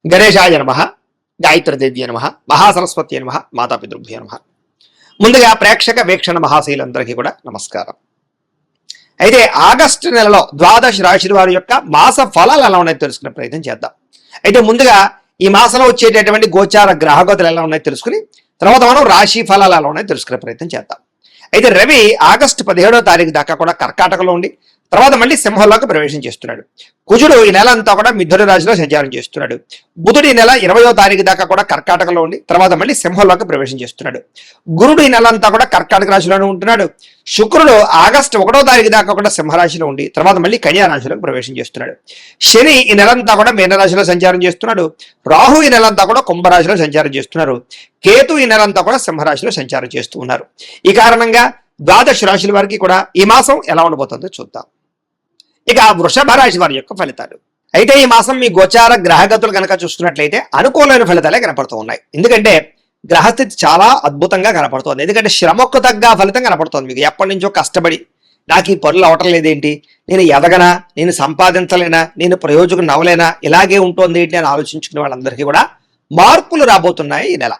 గణేశాయ నమ, గాయత్రీదేవ్య నమ, మహాసరస్వతి నమ, మాతాపితృభ్యో నమ. ముందుగా ప్రేక్షక వీక్షణ మహాశైలందరికీ కూడా నమస్కారం. అయితే ఆగస్టు నెలలో ద్వాదశ రాశి వారి యొక్క మాస ఫలాలు ఎలా ఉన్నాయో తెలుసుకునే ప్రయత్నం చేద్దాం. అయితే ముందుగా ఈ మాసంలో వచ్చేటటువంటి గోచార గ్రహగతులు ఎలా ఉన్నాయో తెలుసుకుని తర్వాత మనం రాశి ఫలాలు ఎలా ఉన్నాయో తెలుసుకునే ప్రయత్నం చేద్దాం. అయితే రవి ఆగస్టు 17వ తారీఖు దాకా కూడా కర్కాటకలో ఉండి తర్వాత మళ్ళీ సింహంలోకి ప్రవేశం చేస్తున్నాడు. కుజుడు ఈ నెల అంతా కూడా మిథున రాశిలో సంచారం చేస్తున్నాడు. బుధుడు ఈ నెల 20వ తారీఖు దాకా కూడా కర్కాటకలో ఉండి తర్వాత మళ్ళీ సింహంలోకి ప్రవేశం చేస్తున్నాడు. గురుడు ఈ నెల అంతా కూడా కర్కాటక రాశిలోనే ఉంటున్నాడు. శుక్రుడు ఆగస్టు 1వ తారీఖు దాకా కూడా సింహరాశిలో ఉండి తర్వాత మళ్ళీ కన్యా రాశిలోకి ప్రవేశం చేస్తున్నాడు. శని ఈ నెలంతా కూడా మీనరాశిలో సంచారం చేస్తున్నాడు. రాహు ఈ నెలంతా కూడా కుంభరాశిలో సంచారం చేస్తున్నారు. కేతు ఈ నెలంతా కూడా సింహరాశిలో సంచారం చేస్తూ ఉన్నారు. ఈ కారణంగా ద్వాదశ రాశుల వారికి కూడా ఈ మాసం ఎలా ఉండబోతుందో చూద్దాం. ఇక వృషభ రాశి వారి యొక్క ఫలితాలు. అయితే ఈ మాసం మీ గోచార గ్రహగతులు కనుక చూస్తున్నట్లయితే అనుకూలమైన ఫలితాలే కనపడుతూ ఉన్నాయి. ఎందుకంటే గ్రహస్థితి చాలా అద్భుతంగా కనపడుతోంది. ఎందుకంటే శ్రమకు తగ్గ ఫలితం కనపడుతోంది. మీకు ఎప్పటి నుంచో కష్టపడి నాకు ఈ పనులు అవటం లేదేంటి, నేను ఎదగనా, నేను సంపాదించలేనా, నేను ప్రయోజకం నవ్వలేనా, ఇలాగే ఉంటుంది ఏంటి అని ఆలోచించుకునే వాళ్ళందరికీ కూడా మార్పులు రాబోతున్నాయి ఈ నెల.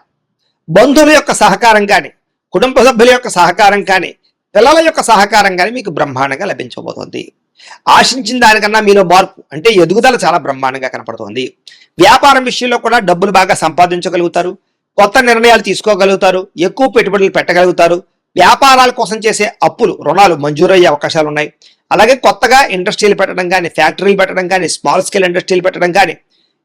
బంధువుల యొక్క సహకారం కానీ, కుటుంబ సభ్యుల యొక్క సహకారం కానీ, పిల్లల యొక్క సహకారం కానీ మీకు బ్రహ్మాండంగా లభించబోతోంది. ఆశించిన దానికన్నా మీలో మార్పు అంటే ఎదుగుదల చాలా బ్రహ్మాండంగా కనపడుతోంది. వ్యాపారం విషయంలో కూడా డబ్బులు బాగా సంపాదించగలుగుతారు. కొత్త నిర్ణయాలు తీసుకోగలుగుతారు. ఎక్కువ పెట్టుబడులు పెట్టగలుగుతారు. వ్యాపారాల కోసం చేసే అప్పులు, రుణాలు మంజూరయ్యే అవకాశాలు ఉన్నాయి. అలాగే కొత్తగా ఇండస్ట్రీలు పెట్టడం కానీ, ఫ్యాక్టరీలు పెట్టడం కానీ, స్మాల్ స్కేల్ ఇండస్ట్రీలు పెట్టడం కానీ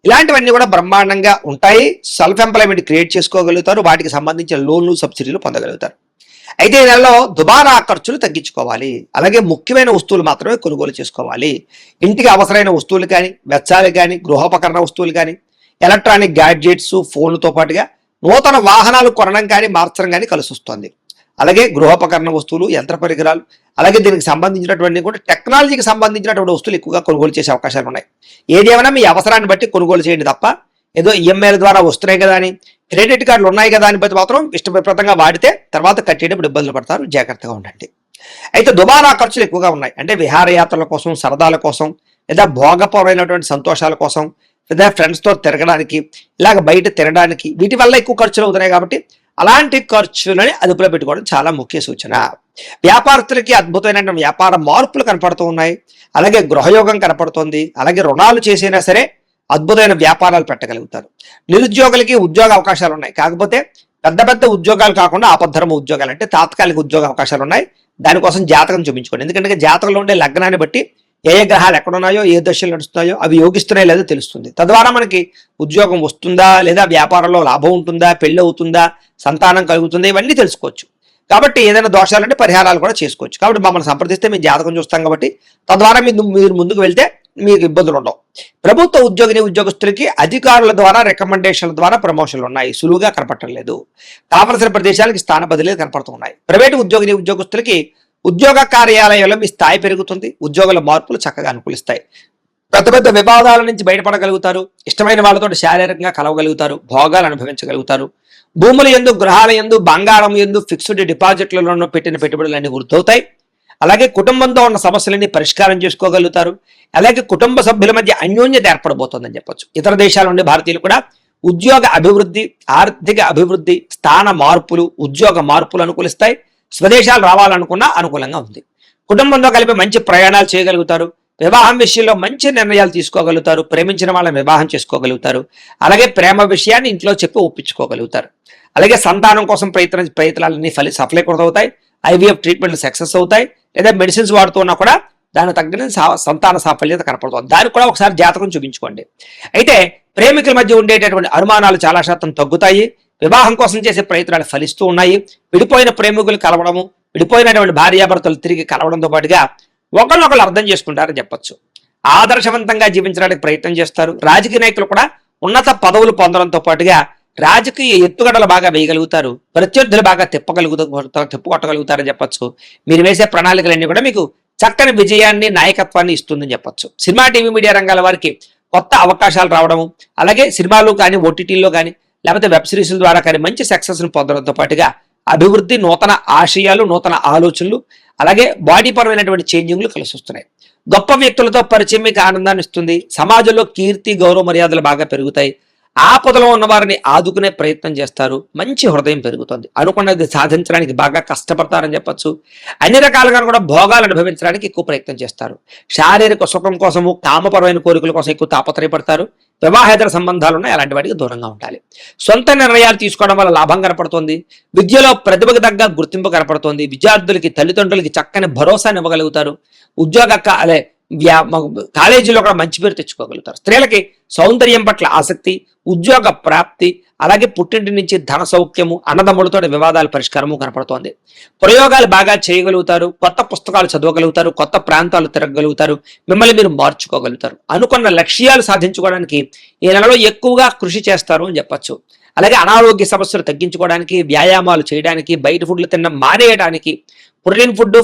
ఇలాంటివన్నీ కూడా బ్రహ్మాండంగా ఉంటాయి. సెల్ఫ్ ఎంప్లాయ్మెంట్ క్రియేట్ చేసుకోగలుగుతారు. వాటికి సంబంధించిన లోన్లు, సబ్సిడీలు పొందగలుగుతారు. అయితే ఈ నెలలో దుబారా ఖర్చులు తగ్గించుకోవాలి. అలాగే ముఖ్యమైన వస్తువులు మాత్రమే కొనుగోలు చేసుకోవాలి. ఇంటికి అవసరమైన వస్తువులు కానీ, వెచ్చాలు కానీ, గృహోపకరణ వస్తువులు కానీ, ఎలక్ట్రానిక్ గ్యాడ్జెట్స్, ఫోన్లతో పాటుగా నూతన వాహనాలు కొనడం కానీ, మార్చడం కానీ కలిసి వస్తుంది. అలాగే గృహోపకరణ వస్తువులు, యంత్ర పరికరాలు, అలాగే దీనికి సంబంధించినటువంటి కూడా టెక్నాలజీకి సంబంధించినటువంటి వస్తువులు ఎక్కువగా కొనుగోలు చేసే అవకాశాలు ఉన్నాయి. ఏదేమైనా మీ అవసరాన్ని బట్టి కొనుగోలు చేయండి తప్ప ఏదో ఈఎంఐల ద్వారా వస్తున్నాయి కదా అని, క్రెడిట్ కార్డులు ఉన్నాయి కదా అని బట్టి మాత్రం ఇష్టప్రదంగా వాడితే తర్వాత కట్టేటప్పుడు ఇబ్బందులు పడతారు. జాగ్రత్తగా ఉండండి. అయితే దుబారా ఖర్చులు ఎక్కువగా ఉన్నాయి. అంటే విహారయాత్రల కోసం, సరదాల కోసం, లేదా భోగపరమైనటువంటి సంతోషాల కోసం, లేదా ఫ్రెండ్స్తో తిరగడానికి, ఇలాగ బయట తినడానికి, వీటి వల్ల ఎక్కువ ఖర్చులు అవుతున్నాయి. కాబట్టి అలాంటి ఖర్చులని అదుపులో పెట్టుకోవడం చాలా ముఖ్య సూచన. వ్యాపారస్తులకి అద్భుతమైన వ్యాపార మార్పులు కనపడుతూ ఉన్నాయి. అలాగే గృహయోగం కనపడుతోంది. అలాగే రుణాలు చేసినా సరే అద్భుతమైన వ్యాపారాలు పెట్టగలుగుతారు. నిరుద్యోగులకి ఉద్యోగ అవకాశాలు ఉన్నాయి. కాకపోతే పెద్ద పెద్ద ఉద్యోగాలు కాకుండా ఆపద్ధర్మ ఉద్యోగాలు అంటే తాత్కాలిక ఉద్యోగ అవకాశాలు ఉన్నాయి. దానికోసం జాతకం చూపించుకోండి. ఎందుకంటే జాతకంలో ఉండే లగ్నాన్ని బట్టి ఏ గ్రహాలు ఎక్కడున్నాయో, ఏ దశలు నడుస్తున్నాయో, అవి యోగిస్తున్నాయో లేదో తెలుస్తుంది. తద్వారా మనకి ఉద్యోగం వస్తుందా, లేదా వ్యాపారంలో లాభం ఉంటుందా, పెళ్లి అవుతుందా, సంతానం కలుగుతుందా, ఇవన్నీ తెలుసుకోవచ్చు. కాబట్టి ఏదైనా దోషాలంటే పరిహారాలు కూడా చేసుకోవచ్చు. కాబట్టి మమ్మల్ని సంప్రదిస్తే మేము జాతకం చూస్తాం. కాబట్టి తద్వారా మీరు ముందుకు వెళ్తే మీకు ఇబ్బందులు ఉండవు. ప్రభుత్వ ఉద్యోగస్తులకి అధికారుల ద్వారా రికమెండేషన్ల ద్వారా ప్రమోషన్లు ఉన్నాయి. సులువుగా కనపడటం లేదు. కావలసిన ప్రదేశాలకి స్థాన బదిలీలు కనపడుతున్నాయి. ప్రైవేటు ఉద్యోగస్తులకి ఉద్యోగ కార్యాలయాల్లో మీ స్థాయి పెరుగుతుంది. ఉద్యోగుల మార్పులు చక్కగా అనుకూలిస్తాయి. పెద్ద పెద్ద వివాదాల నుంచి బయటపడగలుగుతారు. ఇష్టమైన వాళ్ళతో శారీరకంగా కలవగలుగుతారు. భోగాలు అనుభవించగలుగుతారు. భూముల యందు, గ్రహాల యందు, బంగారం యందు, ఫిక్స్డ్ డిపాజిట్లలో పెట్టిన పెట్టుబడులన్నీ వృద్ధవుతాయి. అలాగే కుటుంబంతో ఉన్న సమస్యలన్నీ పరిష్కారం చేసుకోగలుగుతారు. అలాగే కుటుంబ సభ్యుల మధ్య అన్యోన్యత ఏర్పడబోతోందని చెప్పొచ్చు. ఇతర దేశాల నుండి భారతీయులు కూడా ఉద్యోగ అభివృద్ధి, ఆర్థిక అభివృద్ధి, స్థాన మార్పులు, ఉద్యోగ మార్పులు అనుకూలిస్తాయి. స్వదేశాలు రావాలనుకున్నా అనుకూలంగా ఉంది. కుటుంబంతో కలిపి మంచి ప్రయాణాలు చేయగలుగుతారు. వివాహం విషయంలో మంచి నిర్ణయాలు తీసుకోగలుగుతారు. ప్రేమించిన వాళ్ళని వివాహం చేసుకోగలుగుతారు. అలాగే ప్రేమ విషయాన్ని ఇంట్లో చెప్పి ఒప్పించుకోగలుగుతారు. అలాగే సంతానం కోసం ప్రయత్నాలన్నీ సఫలీకృతమవుతాయి. ఐవీఎఫ్ ట్రీట్మెంట్లు సక్సెస్ అవుతాయి. లేదా మెడిసిన్స్ వాడుతున్నా కూడా దానికి తగ్గిన సంతాన సాఫల్యత కనపడుతుంది. దానికి కూడా ఒకసారి జాతకం చూపించుకోండి. అయితే ప్రేమికుల మధ్య ఉండేటటువంటి అనుమానాలు చాలా శాతం తగ్గుతాయి. వివాహం కోసం చేసే ప్రయత్నాలు ఫలిస్తూ ఉన్నాయి. విడిపోయిన ప్రేమికులు కలవడము, విడిపోయినటువంటి భార్యాభర్తలు తిరిగి కలవడంతో పాటుగా ఒకరినొకరు అర్థం చేసుకుంటారని చెప్పొచ్చు. ఆదర్శవంతంగా జీవించడానికి ప్రయత్నం చేస్తారు. రాజకీయ నాయకులు కూడా ఉన్నత పదవులు పొందడంతో పాటుగా రాజకీయ ఎత్తుగడలు బాగా వేయగలుగుతారు. ప్రత్యర్థులు బాగా తిప్పుకొట్టగలుగుతారని చెప్పొచ్చు. మీరు వేసే ప్రణాళికలన్నీ కూడా మీకు చక్కని విజయాన్ని, నాయకత్వాన్ని ఇస్తుందని చెప్పొచ్చు. సినిమా, టీవీ, మీడియా రంగాల వారికి కొత్త అవకాశాలు రావడము, అలాగే సినిమాలు కానీ, ఓటీటీల్లో కానీ, లేకపోతే వెబ్ సిరీస్ల ద్వారా కానీ మంచి సక్సెస్ను పొందడంతో పాటుగా అభివృద్ధి, నూతన ఆశయాలు, నూతన ఆలోచనలు, అలాగే బాడీ పరమైనటువంటి చేంజింగ్లు కలిసి వస్తున్నాయి. గొప్ప వ్యక్తులతో పరిచయం మీకు ఆనందాన్ని ఇస్తుంది. సమాజంలో కీర్తి, గౌరవ మర్యాదలు బాగా పెరుగుతాయి. ఆపదలో ఉన్న వారిని ఆదుకునే ప్రయత్నం చేస్తారు. మంచి హృదయం పెరుగుతుంది. అనుకున్నది సాధించడానికి బాగా కష్టపడతారని చెప్పొచ్చు. అన్ని రకాలుగా కూడా భోగాలు అనుభవించడానికి ఎక్కువ ప్రయత్నం చేస్తారు. శారీరక సుఖం కోసము, కామపరమైన కోరికల కోసం ఎక్కువ తాపత్రయపడతారు. వివాహేతర సంబంధాలు ఉన్నాయి, అలాంటి వాటికి దూరంగా ఉండాలి. సొంత నిర్ణయాలు తీసుకోవడం వల్ల లాభం కనపడుతుంది. విద్యలో ప్రతిభకు తగ్గ గుర్తింపు కనపడుతుంది. విద్యార్థులకి, తల్లిదండ్రులకి చక్కని భరోసాని ఇవ్వగలుగుతారు. ఉద్యోగ కాలేజీలో కూడా మంచి పేరు తెచ్చుకోగలుగుతారు. స్త్రీలకి సౌందర్యం పట్ల ఆసక్తి, ఉద్యోగ ప్రాప్తి, అలాగే పుట్టింటి నుంచి ధన సౌఖ్యము, అన్నదమ్ములతో వివాదాల పరిష్కారము కనపడుతోంది. ప్రయోగాలు బాగా చేయగలుగుతారు. కొత్త పుస్తకాలు చదవగలుగుతారు. కొత్త ప్రాంతాలు తిరగగలుగుతారు. మిమ్మల్ని మీరు మార్చుకోగలుగుతారు. అనుకున్న లక్ష్యాలు సాధించుకోవడానికి ఈ నెలలో ఎక్కువగా కృషి చేస్తారు అని చెప్పచ్చు. అలాగే అనారోగ్య సమస్యలు తగ్గించుకోవడానికి, వ్యాయామాలు చేయడానికి, బయట ఫుడ్లు తినడం మానేయడానికి, ప్రోటీన్ ఫుడ్,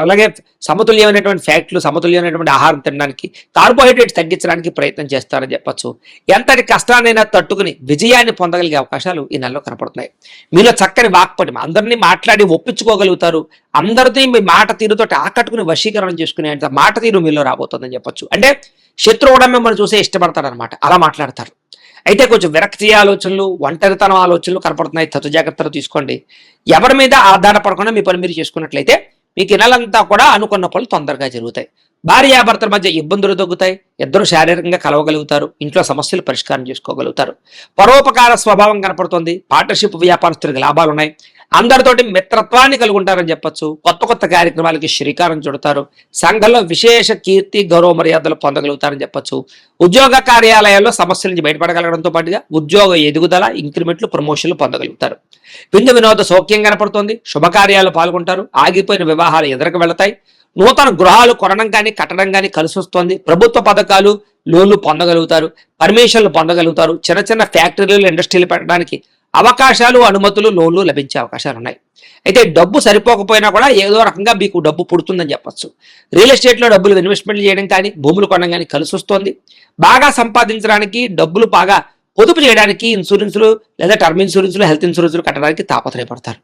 అలాగే సమతుల్యమైనటువంటి ఫ్యాట్లు, సమతుల్యమైనటువంటి ఆహారం తినడానికి, కార్బోహైడ్రేట్స్ తగ్గించడానికి ప్రయత్నం చేస్తారని చెప్పచ్చు. ఎంతటి కష్టాన్నైనా తట్టుకుని విజయాన్ని పొందగలిగే అవకాశాలు ఈ నెలలో కనపడుతున్నాయి. మీలో చక్కని వాక్పటిమ, అందరినీ మాట్లాడి ఒప్పించుకోగలుగుతారు. అందరినీ మీ మాట తీరుతో ఆకట్టుకుని వశీకరణం చేసుకునే మాట తీరు మీలో రాబోతుందని చెప్పొచ్చు. అంటే శత్రువు కూడా మిమ్మల్ని చూసే ఇష్టపడతారనమాట, అలా మాట్లాడతారు. అయితే కొంచెం విరక్తి ఆలోచనలు, ఒంటరితనం ఆలోచనలు కనపడుతున్నాయి. తగు జాగ్రత్తలు తీసుకోండి. ఎవరి మీద ఆధారపడకుండా మీ పని మీరు చేసుకున్నట్లయితే మీకు ఈ నెలంతా కూడా అనుకున్న పనులు తొందరగా జరుగుతాయి. భార్యాభర్తల మధ్య ఇబ్బందులు తగ్గుతాయి. ఇద్దరు శారీరకంగా కలవగలుగుతారు. ఇంట్లో సమస్యలు పరిష్కారం చేసుకోగలుగుతారు. పరోపకార స్వభావం కనపడుతుంది. పార్ట్నర్షిప్ వ్యాపారస్తులకు లాభాలు ఉన్నాయి. అందరితోటి మిత్రత్వాన్ని కలిగి ఉంటారని చెప్పొచ్చు. కొత్త కొత్త కార్యక్రమాలకి శ్రీకారం చుడతారు. సంఘంలో విశేష కీర్తి, గౌరవ మర్యాదలు పొందగలుగుతారని చెప్పొచ్చు. ఉద్యోగ కార్యాలయాల్లో సమస్యల నుంచి బయటపడగలగడంతో పాటుగా ఉద్యోగ ఎదుగుదల, ఇంక్రిమెంట్లు, ప్రమోషన్లు పొందగలుగుతారు. విందు వినోద సౌఖ్యం కనపడుతుంది. శుభకార్యాలు పాల్గొంటారు. ఆగిపోయిన వివాహాలు ఎదురుకు వెళతాయి. నూతన గృహాలు కొనడం కానీ కట్టడం కానీ కలిసి వస్తుంది. ప్రభుత్వ పథకాలు, లోన్లు పొందగలుగుతారు. పర్మిషన్లు పొందగలుగుతారు. చిన్న చిన్న ఫ్యాక్టరీలు, ఇండస్ట్రీలు పెట్టడానికి అవకాశాలు, అనుమతులు, లోన్లు లభించే అవకాశాలు ఉన్నాయి. అయితే డబ్బు సరిపోకపోయినా కూడా ఏదో రకంగా మీకు డబ్బు పుడుతుందని చెప్పొచ్చు. రియల్ ఎస్టేట్లో డబ్బులు ఇన్వెస్ట్మెంట్లు చేయడం కానీ, భూములు కొనడం కానీ కలిసి వస్తుంది. బాగా సంపాదించడానికి, డబ్బులు బాగా పొదుపు చేయడానికి ఇన్సూరెన్సులు లేదా టర్మ్ ఇన్సూరెన్సులు, హెల్త్ ఇన్సూరెన్సులు కట్టడానికి తాపత్రయపడతారు.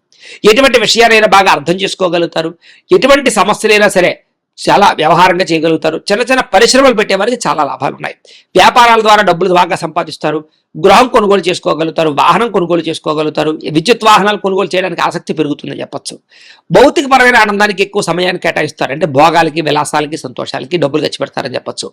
ఎటువంటి విషయాలైనా బాగా అర్థం చేసుకోగలుగుతారు. ఎటువంటి సమస్యలైనా సరే చాలా వ్యవహారంగా చేయగలుగుతారు. చిన్న చిన్న పరిశ్రమలు పెట్టే వారికి చాలా లాభాలు ఉన్నాయి. వ్యాపారాల ద్వారా డబ్బులు బాగా సంపాదిస్తారు. గృహం కొనుగోలు చేసుకోగలుగుతారు. వాహనం కొనుగోలు చేసుకోగలుగుతారు. విద్యుత్ వాహనాలు కొనుగోలు చేయడానికి ఆసక్తి పెరుగుతుందని చెప్పొచ్చు. భౌతికపరమైన ఆనందానికి ఎక్కువ సమయాన్ని కేటాయిస్తారు. అంటే భోగాలకి, విలాసాలకి, సంతోషాలకి డబ్బులు ఖర్చు పెడతారని చెప్పొచ్చు.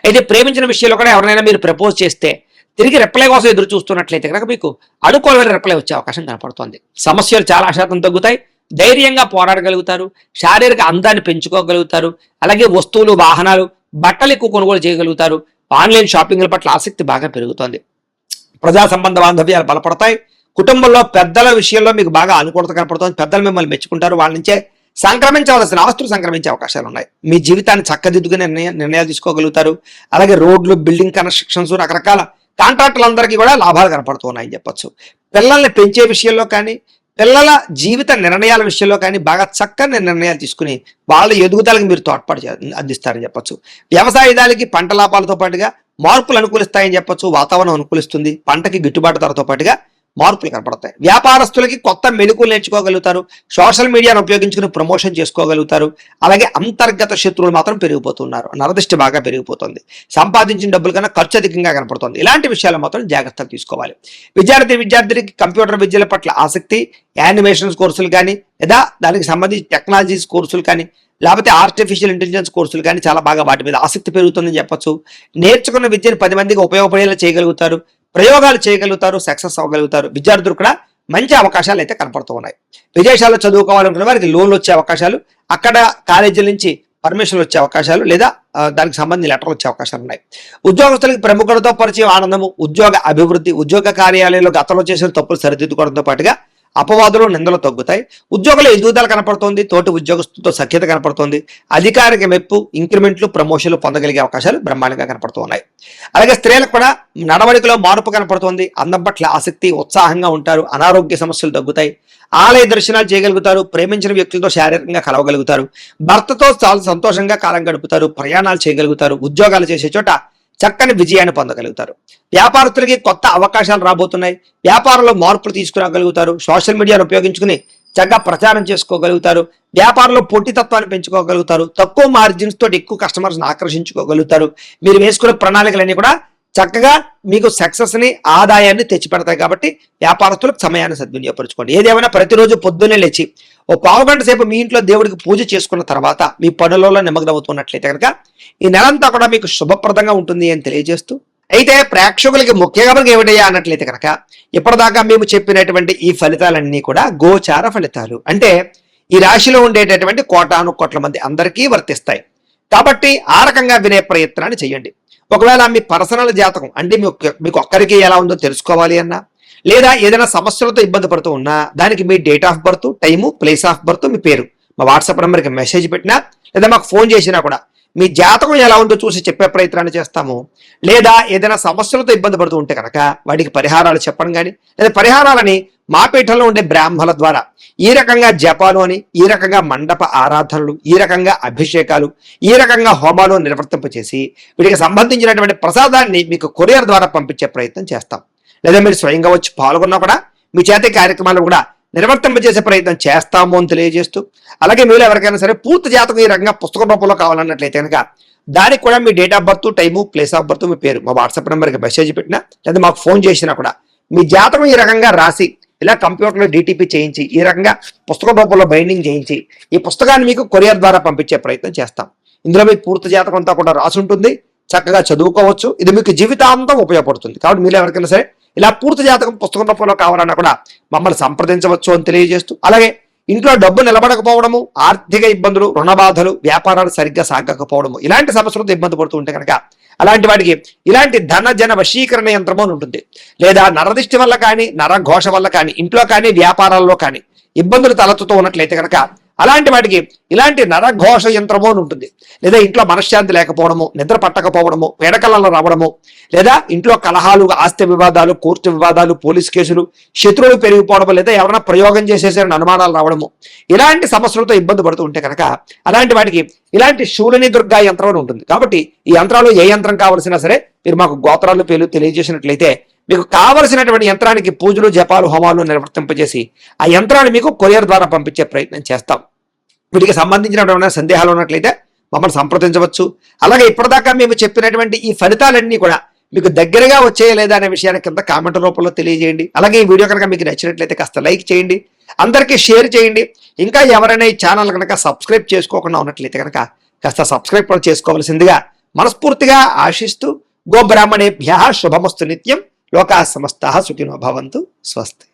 అయితే ప్రేమించిన విషయంలో కూడా ఎవరైనా మీరు ప్రపోజ్ చేస్తే తిరిగి రిప్లై కోసం ఎదురు చూస్తున్నట్లయితే కనుక మీకు అనుకూలమైన రిప్లై వచ్చే అవకాశం కనపడుతోంది. సమస్యలు చాలా శాతం తగ్గుతాయి. ధైర్యంగా పోరాడగలుగుతారు. శారీరక అందాన్ని పెంచుకోగలుగుతారు. అలాగే వస్తువులు, వాహనాలు, బట్టలు ఎక్కువ కొనుగోలు చేయగలుగుతారు. ఆన్లైన్ షాపింగ్ల పట్ల ఆసక్తి బాగా పెరుగుతోంది. ప్రజా సంబంధ బాంధవ్యాలు బలపడతాయి. కుటుంబంలో పెద్దల విషయంలో మీకు బాగా అనుకూలత కనపడుతుంది. పెద్దలు మిమ్మల్ని మెచ్చుకుంటారు. వాళ్ళ నుంచే సంక్రమించవలసిన ఆస్తులు సంక్రమించే అవకాశాలు ఉన్నాయి. మీ జీవితాన్ని చక్కదిద్దుకునే నిర్ణయాలు తీసుకోగలుగుతారు. అలాగే రోడ్లు, బిల్డింగ్ కన్స్ట్రక్షన్స్, రకరకాల కాంట్రాక్టులందరికీ కూడా లాభాలు కనపడుతున్నాయని చెప్పొచ్చు. పిల్లల్ని పెంచే విషయంలో కానీ, పిల్లల జీవిత నిర్ణయాల విషయంలో కానీ బాగా చక్కని నిర్ణయాలు తీసుకుని వాళ్ళ ఎదుగుదలకు మీరు తోడ్పాటు అందిస్తారని చెప్పొచ్చు. వ్యవసాయదానికి పంట లాభాలతో పాటుగా మార్పులు అనుకూలిస్తాయని చెప్పొచ్చు. వాతావరణం అనుకూలిస్తుంది. పంటకి గిట్టుబాటు ధరతో పాటుగా మార్పులు కనపడతాయి. వ్యాపారస్తులకి కొత్త మెళుకులు నేర్చుకోగలుగుతారు. సోషల్ మీడియాను ఉపయోగించుకుని ప్రమోషన్ చేసుకోగలుగుతారు. అలాగే అంతర్గత శత్రువులు మాత్రం పెరిగిపోతున్నారు. నరదిష్టి బాగా పెరిగిపోతుంది. సంపాదించిన డబ్బుల కన్నా ఖర్చు అధికంగా కనపడుతుంది. ఇలాంటి విషయాలు మాత్రం జాగ్రత్తలు తీసుకోవాలి. విద్యార్థికి కంప్యూటర్ విద్యల పట్ల ఆసక్తి, యానిమేషన్స్ కోర్సులు కానీ, లేదా దానికి సంబంధించి టెక్నాలజీస్ కోర్సులు కానీ, లేకపోతే ఆర్టిఫిషియల్ ఇంటెలిజెన్స్ కోర్సులు కానీ చాలా బాగా వాటి మీద ఆసక్తి పెరుగుతుందని చెప్పొచ్చు. నేర్చుకున్న విద్యను 10 మందికి ఉపయోగపడేలా చేయగలుగుతారు. ప్రయోగాలు చేయగలుగుతారు. సక్సెస్ అవ్వగలుగుతారు. విద్యార్థులు కూడా మంచి అవకాశాలు అయితే కనపడుతూ ఉన్నాయి. విదేశాల్లో చదువుకోవాలనుకున్న వారికి లోన్లు వచ్చే అవకాశాలు, అక్కడ కాలేజీల నుంచి పర్మిషన్లు వచ్చే అవకాశాలు, లేదా దానికి సంబంధించిన లెటర్లు వచ్చే అవకాశాలు ఉన్నాయి. ఉద్యోగస్తులకి ప్రముఖులతో పరిచయం, ఆనందము, ఉద్యోగ అభివృద్ధి, ఉద్యోగ కార్యాలయంలో గతంలో చేసిన తప్పులు సరిదిద్దుకోవడంతో పాటుగా అపవాదులు, నిందలు తగ్గుతాయి. ఉద్యోగుల ఎదుగుదల కనపడుతోంది. తోటి ఉద్యోగస్తులతో సఖ్యత కనపడుతోంది. అధికారిక మెప్పు, ఇంక్రిమెంట్లు, ప్రమోషన్లు పొందగలిగే అవకాశాలు బ్రహ్మాండంగా కనపడుతూ ఉన్నాయి. అలాగే స్త్రీలకు కూడా నడవడికలో మార్పు కనపడుతోంది. అందం పట్ల ఆసక్తి, ఉత్సాహంగా ఉంటారు. అనారోగ్య సమస్యలు తగ్గుతాయి. ఆలయ దర్శనాలు చేయగలుగుతారు. ప్రేమించిన వ్యక్తులతో శారీరకంగా కలవగలుగుతారు. భర్తతో చాలా సంతోషంగా కాలం గడుపుతారు. ప్రయాణాలు చేయగలుగుతారు. ఉద్యోగాలు చేసే చోట చక్కని విజయాన్ని పొందగలుగుతారు. వ్యాపారస్తులకి కొత్త అవకాశాలు రాబోతున్నాయి. వ్యాపారంలో మార్పులు తీసుకురాగలుగుతారు. సోషల్ మీడియాను ఉపయోగించుకుని చక్కగా ప్రచారం చేసుకోగలుగుతారు. వ్యాపారంలో పోటీతత్వాన్ని పెంచుకోగలుగుతారు. తక్కువ మార్జిన్స్ తోటి ఎక్కువ కస్టమర్స్ని ఆకర్షించుకోగలుగుతారు. మీరు వేసుకునే ప్రణాళికలన్నీ కూడా చక్కగా మీకు సక్సెస్ని ఆదాయాన్ని తెచ్చిపెడతాయి. కాబట్టి వ్యాపారస్తులకు సమయాన్ని సద్వినియోగపరచుకోండి. ఏదేమైనా ప్రతిరోజు పొద్దున్నే లేచి ఓ పావుగంట సేపు మీ ఇంట్లో దేవుడికి పూజ చేసుకున్న తర్వాత మీ పనులలో నిమగ్నమవుతున్నట్లయితే కనుక ఈ నెలంతా కూడా మీకు శుభప్రదంగా ఉంటుంది అని తెలియజేస్తూ, అయితే ప్రేక్షకులకి ముఖ్యంగా మనకి ఏమిటయ్యా అన్నట్లయితే కనుక ఇప్పటిదాకా మేము చెప్పినటువంటి ఈ ఫలితాలన్నీ కూడా గోచార ఫలితాలు. అంటే ఈ రాశిలో ఉండేటటువంటి కోటాను కోట్ల మంది అందరికీ వర్తిస్తాయి. కాబట్టి ఆ రకంగా వినే ప్రయత్నాన్ని చేయండి. ఒకవేళ మీ పర్సనల్ జాతకం అంటే మీకు ఒక్కరికి ఎలా ఉందో తెలుసుకోవాలి అన్నా, లేదా ఏదైనా సమస్యలతో ఇబ్బంది పడుతూ ఉన్నా దానికి మీ date of birth, time, place of birth, మీ పేరు మా వాట్సాప్ నెంబర్కి మెసేజ్ పెట్టినా లేదా మాకు ఫోన్ చేసినా కూడా మీ జాతకం ఎలా ఉందో చూసి చెప్పే ప్రయత్నాన్ని చేస్తాము. లేదా ఏదైనా సమస్యలతో ఇబ్బంది పడుతూ ఉంటే కనుక వాటికి పరిహారాలు చెప్పడం కానీ, లేదా పరిహారాలని మా పీఠంలో ఉండే బ్రాహ్మణుల ద్వారా ఈ రకంగా జపాలు అని, ఈ రకంగా మండప ఆరాధనలు, ఈ రకంగా అభిషేకాలు, ఈ రకంగా హోమాలు నిర్వర్తింపచేసి వీటికి సంబంధించినటువంటి ప్రసాదాన్ని మీకు కొరియర్ ద్వారా పంపించే ప్రయత్నం చేస్తాం. లేదా మీరు స్వయంగా వచ్చి పాల్గొన్నా కూడా మీ చేత కార్యక్రమాలు కూడా నిర్వర్తింపజేసే ప్రయత్నం చేస్తాము అని తెలియజేస్తూ, అలాగే మీరు ఎవరికైనా సరే పూర్తి జాతకం ఈ రకంగా పుస్తక రూపంలో కావాలన్నట్లయితే కనుక దానికి కూడా మీ date of birth, time, place of birth, మీ పేరు మా వాట్సాప్ నెంబర్కి మెసేజ్ పెట్టినా లేదా మాకు ఫోన్ చేసినా కూడా మీ జాతకం ఈ రకంగా రాసి ఇలా కంప్యూటర్లో డిటిపి చేయించి ఈ రకంగా పుస్తక రూపంలో బైండింగ్ చేయించి ఈ పుస్తకాన్ని మీకు కొరియర్ ద్వారా పంపించే ప్రయత్నం చేస్తాం. ఇందులో మీ పూర్తి జాతకం అంతా కూడా రాసి ఉంటుంది. చక్కగా చదువుకోవచ్చు. ఇది మీకు జీవితాంతం ఉపయోగపడుతుంది. కాబట్టి మీరు ఎవరికైనా సరే ఇలా పూర్తి జాతకం పుస్తకం రూపంలో కావాలన్నా కూడా మమ్మల్ని సంప్రదించవచ్చు అని తెలియజేస్తూ, అలాగే ఇంట్లో డబ్బు నిలబడకపోవడము, ఆర్థిక ఇబ్బందులు, రుణ బాధలు, వ్యాపారాలు సరిగ్గా సాగకపోవడము, ఇలాంటి సమస్యలతో ఇబ్బంది పడుతూ ఉంటే కనుక అలాంటి వాటికి ఇలాంటి ధన జన వశీకరణ యంత్రము అని ఉంటుంది. లేదా నరదిష్టి వల్ల కానీ, నరఘోష వల్ల కానీ, ఇంట్లో కానీ వ్యాపారాల్లో కానీ ఇబ్బందులు తలెత్తుతూ ఉన్నట్లయితే కనుక అలాంటి వాటికి ఇలాంటి నరఘోష యంత్రము అని ఉంటుంది. లేదా ఇంట్లో మనశ్శాంతి లేకపోవడము, నిద్ర పట్టకపోవడము, వేడకలలో రావడము, లేదా ఇంట్లో కలహాలు, ఆస్తి వివాదాలు, కోర్టు వివాదాలు, పోలీస్ కేసులు, శత్రువులు పెరిగిపోవడము, లేదా ఎవరైనా ప్రయోగం చేసేసారని అనుమానాలు రావడము, ఇలాంటి సమస్యలతో ఇబ్బంది పడుతూ ఉంటే కనుక అలాంటి వాటికి ఇలాంటి శూలిని దుర్గా యంత్రం అని ఉంటుంది. కాబట్టి ఈ యంత్రాలు ఏ యంత్రం కావలసినా సరే మీరు మాకు గోత్రాలు పేర్లు తెలియజేసినట్లయితే మీకు కావలసినటువంటి యంత్రానికి పూజలు, జపాలు, హోమాలు నిర్వర్తింపజేసి ఆ యంత్రాన్ని మీకు కొరియర్ ద్వారా పంపించే ప్రయత్నం చేస్తాం. వీటికి సంబంధించినటువంటి సందేహాలు ఉన్నట్లయితే మమ్మల్ని సంప్రదించవచ్చు. అలాగే ఇప్పటిదాకా మేము చెప్పినటువంటి ఈ ఫలితాలన్నీ కూడా మీకు దగ్గరగా వచ్చాయా లేదా అనే విషయాన్ని కింద కామెంట్ రూపంలో తెలియజేయండి. అలాగే ఈ వీడియో కనుక మీకు నచ్చినట్లయితే కాస్త లైక్ చేయండి, అందరికీ షేర్ చేయండి. ఇంకా ఎవరైనా ఈ ఛానల్ కనుక సబ్స్క్రైబ్ చేసుకోకుండా ఉన్నట్లయితే కనుక కాస్త సబ్స్క్రైబ్ కూడా చేసుకోవాల్సిందిగా మనస్ఫూర్తిగా ఆశిస్తూ, గోబ్రాహ్మణేభ్యః శుభమస్తు నిత్యం, లోకాః సమస్తాః సుఖినో భవంతు. స్వస్తి.